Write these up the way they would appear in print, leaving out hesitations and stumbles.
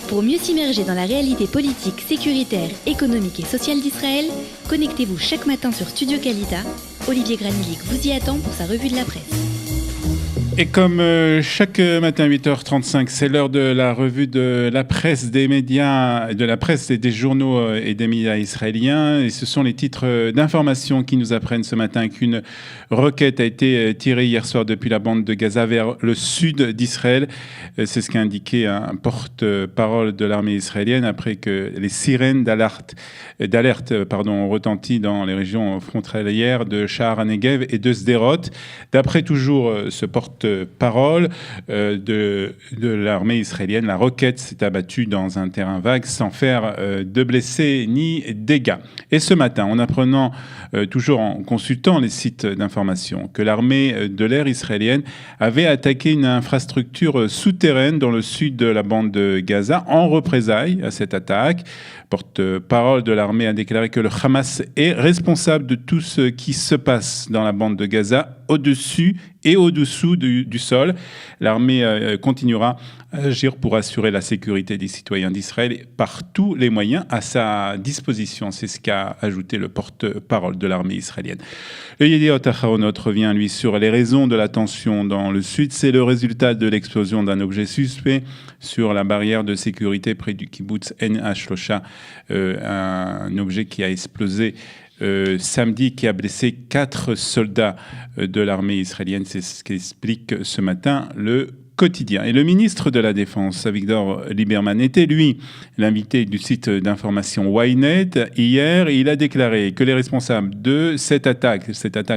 Pour mieux s'immerger dans la réalité politique, sécuritaire, économique et sociale d'Israël, connectez-vous chaque matin sur Studio Kalita. Olivier Granulic vous y attend pour sa revue de la presse. Et comme chaque matin à 8h35, c'est l'heure de la revue de la presse des médias, de la presse et des journaux et des médias israéliens. Et ce sont les titres d'information qui nous apprennent ce matin qu'une roquette a été tirée hier soir depuis la bande de Gaza vers le sud d'Israël. C'est ce qu'a indiqué un porte-parole de l'armée israélienne après que les sirènes d'alerte ont retenti dans les régions frontalières de Sha'ar HaNegev et de Sderot. D'après toujours ce porte-parole de l'armée israélienne, la roquette s'est abattue dans un terrain vague sans faire de blessés ni dégâts. Et ce matin, en apprenant, toujours en consultant les sites d'information, que l'armée de l'air israélienne avait attaqué une infrastructure souterraine dans le sud de la bande de Gaza en représailles à cette attaque. Porte-parole de l'armée a déclaré que le Hamas est responsable de tout ce qui se passe dans la bande de Gaza, au-dessus et au-dessous du sol. L'armée continuera à agir pour assurer la sécurité des citoyens d'Israël par tous les moyens à sa disposition. C'est ce qu'a ajouté le porte-parole de l'armée israélienne. Le Yediot Aharonot revient, lui, sur les raisons de la tension dans le sud. C'est le résultat de l'explosion d'un objet suspect sur la barrière de sécurité près du kibbutz En Ashlosha, un objet qui a explosé samedi, qui a blessé 4 soldats de l'armée israélienne. C'est ce qu'explique ce matin le quotidien. Et le ministre de la Défense, Avigdor Lieberman, était lui l'invité du site d'information Ynet hier. Et il a déclaré que les responsables de cette attaque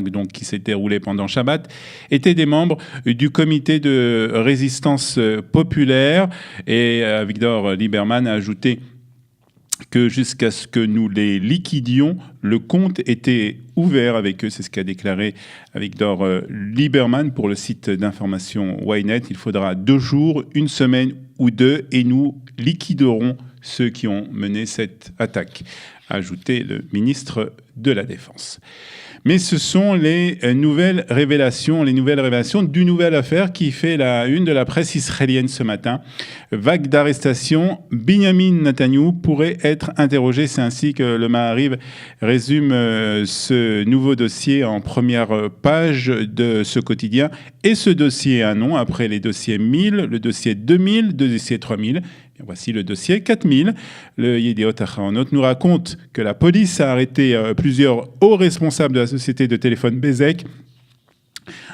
donc qui s'est déroulée pendant Shabbat, étaient des membres du comité de résistance populaire. Et Avigdor Lieberman a ajouté que jusqu'à ce que nous les liquidions, le compte était ouvert avec eux. C'est ce qu'a déclaré Avigdor Lieberman pour le site d'information Ynet. Il faudra 2 jours, 1 semaine ou 2 et nous liquiderons ceux qui ont mené cette attaque, a ajouté le ministre de la Défense. Mais ce sont les nouvelles révélations d'une nouvelle affaire qui fait la une de la presse israélienne ce matin. Vague d'arrestation, Binyamin Netanyahou pourrait être interrogé. C'est ainsi que le Maariv résume ce nouveau dossier en première page de ce quotidien. Et ce dossier a un nom, après les dossiers 1000, le dossier 2000, le dossier 3000. Voici le dossier 4000. Le Yediot Aharonot nous raconte que la police a arrêté plusieurs hauts responsables de la société de téléphone Bezeq,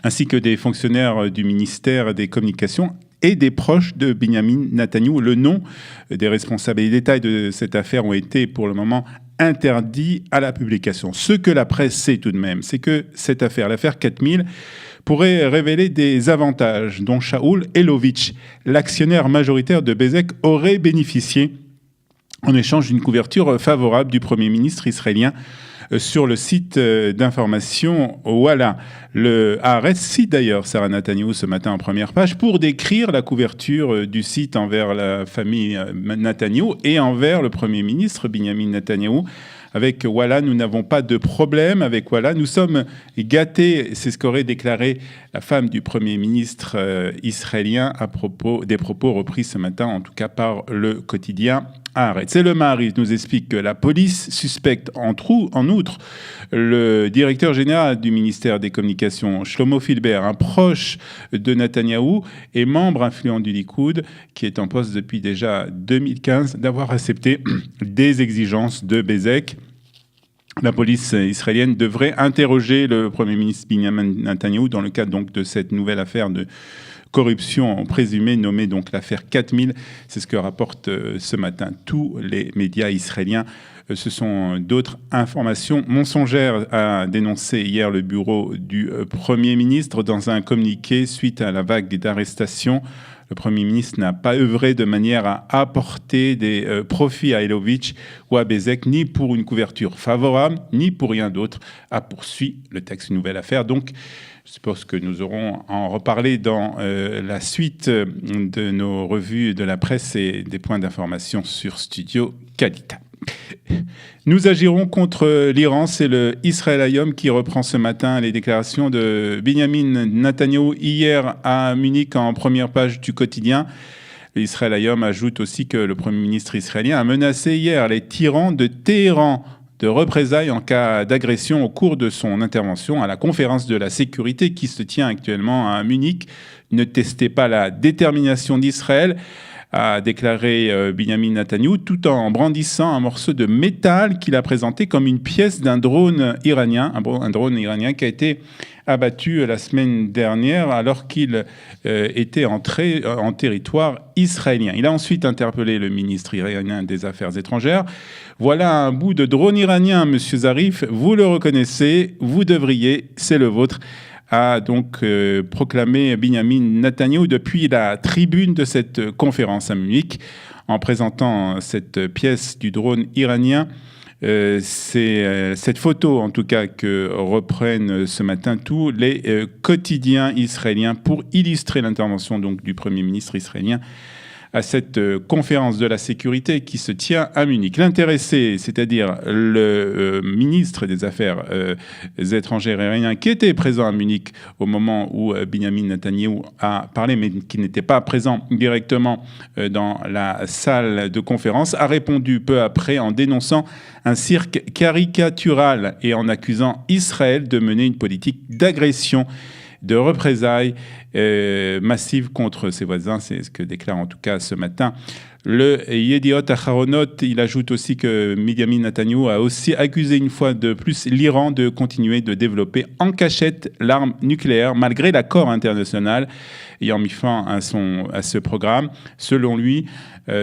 ainsi que des fonctionnaires du ministère des Communications et des proches de Binyamin Netanyahou. Le nom des responsables et les détails de cette affaire ont été pour le moment interdits à la publication. Ce que la presse sait tout de même, c'est que cette affaire, l'affaire 4000, pourrait révéler des avantages dont Shaul Elovitch, l'actionnaire majoritaire de Bezeq, aurait bénéficié en échange d'une couverture favorable du Premier ministre israélien sur le site d'information Walla. Le Haaretz cite d'ailleurs Sarah Netanyahou ce matin en première page pour décrire la couverture du site envers la famille Netanyahou et envers le Premier ministre Binyamin Netanyahou. Avec Walla, nous n'avons pas de problème. Avec Walla, nous sommes gâtés. C'est ce qu'aurait déclaré la femme du Premier ministre israélien à propos des propos repris ce matin, en tout cas par le quotidien Haaretz. C'est le Maariv nous explique que la police suspecte en outre le directeur général du ministère des Communications, Shlomo Filber, un proche de Netanyahou et membre influent du Likoud, qui est en poste depuis déjà 2015, d'avoir accepté des exigences de Bezeq. La police israélienne devrait interroger le Premier ministre Binyamin Netanyahou dans le cadre donc de cette nouvelle affaire de corruption présumée nommée donc l'affaire 4000. C'est ce que rapportent ce matin tous les médias israéliens. Ce sont d'autres informations mensongères, a dénoncé hier le bureau du Premier ministre dans un communiqué suite à la vague d'arrestations. Le Premier ministre n'a pas œuvré de manière à apporter des profits à Elovitch ou à Bezeq, ni pour une couverture favorable, ni pour rien d'autre, a poursuivi le texte Une nouvelle affaire. Donc, je suppose que nous aurons à en reparler dans la suite de nos revues de la presse et des points d'information sur Studio Kalita. Nous agirons contre l'Iran, c'est le Israël Hayom qui reprend ce matin les déclarations de Binyamin Netanyahou hier à Munich en première page du quotidien. Israël Hayom ajoute aussi que le Premier ministre israélien a menacé hier les tyrans de Téhéran de représailles en cas d'agression au cours de son intervention à la conférence de la sécurité qui se tient actuellement à Munich. Ne testez pas la détermination d'Israël, a déclaré Benjamin Netanyahou, tout en brandissant un morceau de métal qu'il a présenté comme une pièce d'un drone iranien, un drone iranien qui a été abattu la semaine dernière alors qu'il était entré en territoire israélien. Il a ensuite interpellé le ministre iranien des Affaires étrangères. Voilà un bout de drone iranien, monsieur Zarif, vous le reconnaissez, vous devriez, c'est le vôtre, a donc proclamé Benjamin Netanyahou depuis la tribune de cette conférence à Munich. En présentant cette pièce du drone iranien, c'est cette photo en tout cas que reprennent ce matin tous les quotidiens israéliens pour illustrer l'intervention donc du Premier ministre israélien à cette conférence de la sécurité qui se tient à Munich. L'intéressé, c'est-à-dire le ministre des Affaires étrangères iranien qui était présent à Munich au moment où Benjamin Netanyahou a parlé, mais qui n'était pas présent directement dans la salle de conférence, a répondu peu après en dénonçant un cirque caricatural et en accusant Israël de mener une politique d'agression, de représailles massives contre ses voisins. C'est ce que déclare en tout cas ce matin le Yediot Aharonot. Il ajoute aussi que Benjamin Netanyahou a aussi accusé une fois de plus l'Iran de continuer de développer en cachette l'arme nucléaire malgré l'accord international ayant mis fin à ce programme. Selon lui,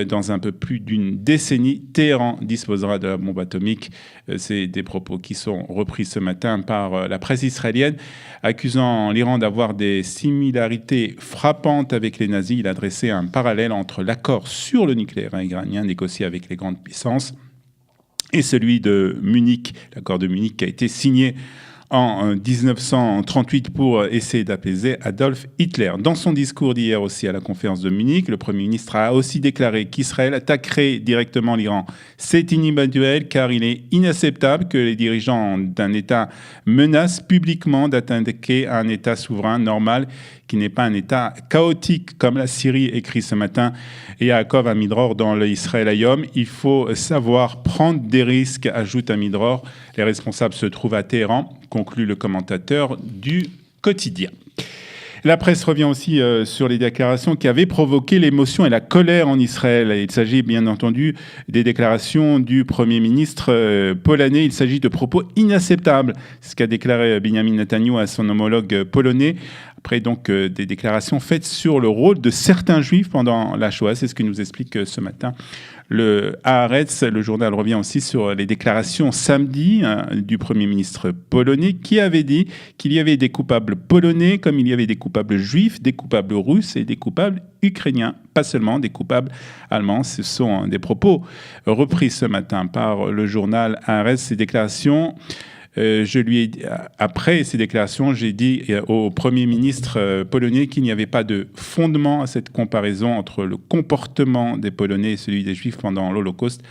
dans un peu plus d'une décennie, Téhéran disposera de la bombe atomique. C'est des propos qui sont repris ce matin par la presse israélienne, accusant l'Iran d'avoir des similarités frappantes avec les nazis. Il a dressé un parallèle entre l'accord sur le nucléaire iranien négocié avec les grandes puissances et celui de Munich, l'accord de Munich qui a été signé en 1938 pour essayer d'apaiser Adolf Hitler. Dans son discours d'hier aussi à la conférence de Munich, le Premier ministre a aussi déclaré qu'Israël attaquerait directement l'Iran. C'est inhabituel car il est inacceptable que les dirigeants d'un État menacent publiquement d'attaquer un État souverain normal qui n'est pas un État chaotique comme la Syrie, écrit ce matin Yaakov Amidror dans le Israël Hayom. Il faut savoir prendre des risques, ajoute Amidror. Les responsables se trouvent à Téhéran, conclut le commentateur du quotidien. La presse revient aussi sur les déclarations qui avaient provoqué l'émotion et la colère en Israël. Il s'agit bien entendu des déclarations du Premier ministre polonais. Il s'agit de propos inacceptables. C'est ce qu'a déclaré Benjamin Netanyahou à son homologue polonais. Après donc des déclarations faites sur le rôle de certains juifs pendant la Shoah. C'est ce que nous explique ce matin le Haaretz. Le journal revient aussi sur les déclarations samedi du Premier ministre polonais qui avait dit qu'il y avait des coupables polonais comme il y avait des coupables juifs, des coupables russes et des coupables ukrainiens, pas seulement des coupables allemands. Ce sont des propos repris ce matin par le journal Haaretz. Ces déclarations... après ces déclarations, j'ai dit au Premier ministre polonais qu'il n'y avait pas de fondement à cette comparaison entre le comportement des Polonais et celui des Juifs pendant l'Holocauste,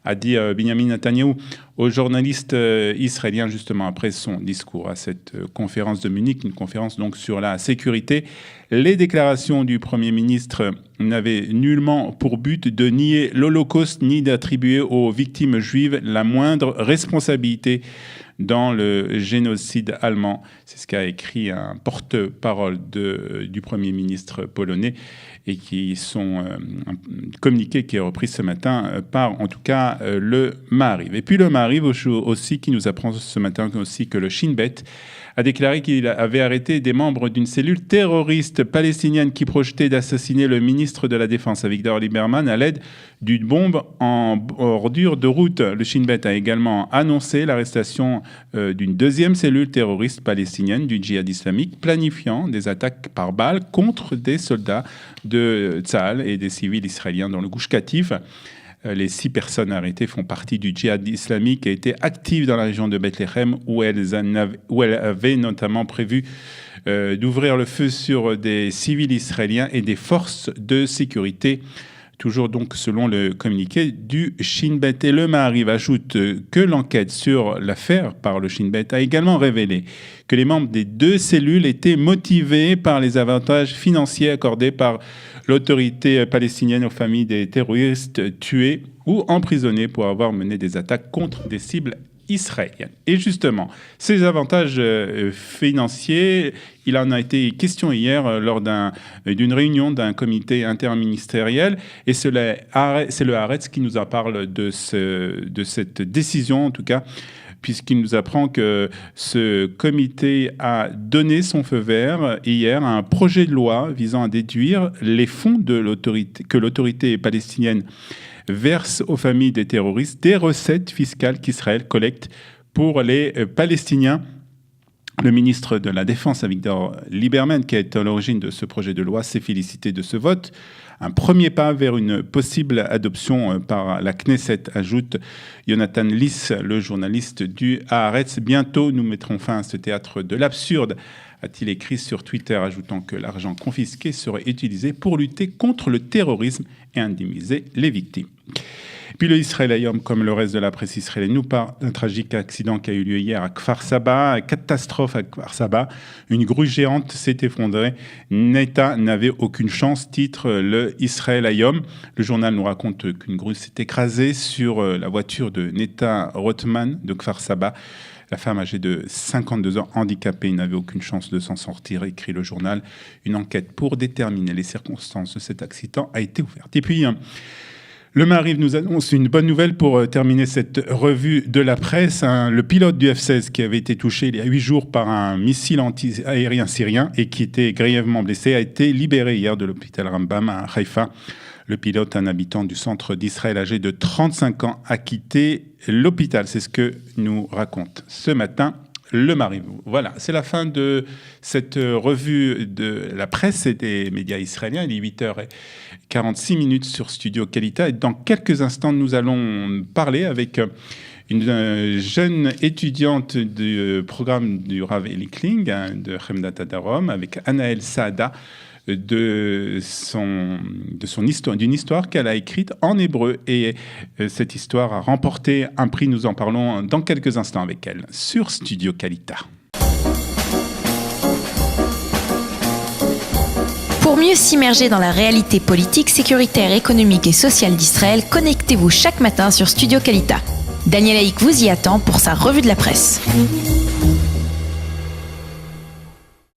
a dit Benjamin Netanyahou aux journalistes israéliens justement après son discours à cette conférence de Munich, une conférence donc sur la sécurité. Les déclarations du Premier ministre n'avaient nullement pour but de nier l'Holocauste ni d'attribuer aux victimes juives la moindre responsabilité dans le génocide allemand. C'est ce qu'a écrit un porte-parole du Premier ministre polonais et qui sont un communiqué qui est repris ce matin par, en tout cas, le Maariv. Et puis le Maariv aussi qui nous apprend ce matin aussi que le Shin Bet a déclaré qu'il avait arrêté des membres d'une cellule terroriste palestinienne qui projetait d'assassiner le ministre de la Défense, Avigdor Lieberman, à l'aide d'une bombe en bordure de route. Le Shin Bet a également annoncé l'arrestation d'une deuxième cellule terroriste palestinienne du djihad islamique, planifiant des attaques par balles contre des soldats de Tzahal et des civils israéliens dans le Gush Katif. Les 6 personnes arrêtées font partie du djihad islamique et étaient actives dans la région de Bethléem où elles avaient notamment prévu d'ouvrir le feu sur des civils israéliens et des forces de sécurité toujours donc selon le communiqué du Shin Bet. Et le Maariv ajoute que l'enquête sur l'affaire par le Shin Bet a également révélé que les membres des deux cellules étaient motivés par les avantages financiers accordés par l'autorité palestinienne aux familles des terroristes tués ou emprisonnés pour avoir mené des attaques contre des cibles israélienne. Et justement, ces avantages financiers, il en a été question hier lors d'une réunion d'un comité interministériel, et c'est le Haaretz qui nous en parle de cette décision, en tout cas, puisqu'il nous apprend que ce comité a donné son feu vert hier à un projet de loi visant à déduire les fonds que l'autorité palestinienne verse aux familles des terroristes des recettes fiscales qu'Israël collecte pour les Palestiniens. Le ministre de la Défense, Avigdor Lieberman, qui est à l'origine de ce projet de loi, s'est félicité de ce vote. Un premier pas vers une possible adoption par la Knesset, ajoute Jonathan Liss, le journaliste du Haaretz. Bientôt, nous mettrons fin à ce théâtre de l'absurde, a-t-il écrit sur Twitter, ajoutant que l'argent confisqué serait utilisé pour lutter contre le terrorisme et indemniser les victimes. Puis le Israël Hayom, comme le reste de la presse israélienne, nous parle d'un tragique accident qui a eu lieu hier à Kfar Saba. Catastrophe à Kfar Saba. Une grue géante s'est effondrée. Neta n'avait aucune chance, titre le Israël Hayom. Le journal nous raconte qu'une grue s'est écrasée sur la voiture de Neta Rothman de Kfar Saba. La femme âgée de 52 ans, handicapée, n'avait aucune chance de s'en sortir, écrit le journal. Une enquête pour déterminer les circonstances de cet accident a été ouverte. Et puis, le Maariv nous annonce une bonne nouvelle pour terminer cette revue de la presse. Le pilote du F-16 qui avait été touché il y a 8 jours par un missile anti-aérien syrien et qui était grièvement blessé a été libéré hier de l'hôpital Rambam à Haïfa. Le pilote, un habitant du centre d'Israël âgé de 35 ans, a quitté l'hôpital. C'est ce que nous raconte ce matin le Maariv. Voilà, c'est la fin de cette revue de la presse et des médias israéliens. Il est 8h46 sur Studio Kalita. Et dans quelques instants, nous allons parler avec une jeune étudiante du programme du Rav Eli Kling de Chemdat Darom, avec Anaël Saada, d'une histoire qu'elle a écrite en hébreu. Et cette histoire a remporté un prix. Nous en parlons dans quelques instants avec elle sur Studio Kalita. Pour mieux s'immerger dans la réalité politique, sécuritaire, économique et sociale d'Israël, connectez-vous chaque matin sur Studio Kalita. Daniel Haïk vous y attend pour sa revue de la presse.